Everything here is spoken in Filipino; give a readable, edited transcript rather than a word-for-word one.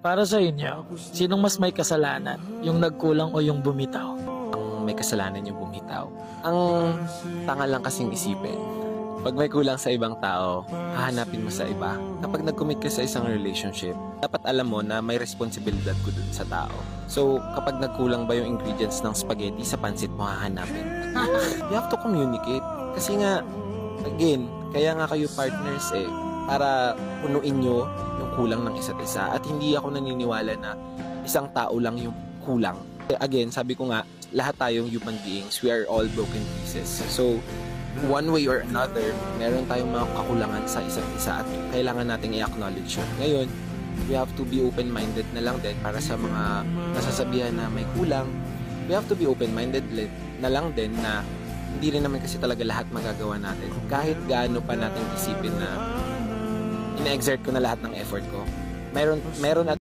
Para sa inyo, sinong mas may kasalanan? Yung nagkulang o yung bumitaw? Ang may kasalanan yung bumitaw. Ang tanga lang kasing isipin. Pag may kulang sa ibang tao, hahanapin mo sa iba. Kapag nag-commit ka sa isang relationship, dapat alam mo na may responsibilidad ko dun sa tao. So, kapag nagkulang ba yung ingredients ng spaghetti, sa pansit mo hahanapin. You have to communicate. Kasi nga, again, kaya nga kayo partners para punuin nyo yung kulang ng isa't isa. At hindi ako naniniwala na isang tao lang yung kulang. Again, sabi ko nga, lahat tayong human beings, we are all broken pieces. So, one way or another, meron tayong mga kakulangan sa isa't isa at kailangan nating i-acknowledge yun. Ngayon, we have to be open-minded na lang din para sa mga nasasabihan na may kulang. We have to be open-minded na lang din na hindi rin naman kasi talaga lahat magagawa natin. Kahit gaano pa natin isipin na ina-exert ko na lahat ng effort ko, meron at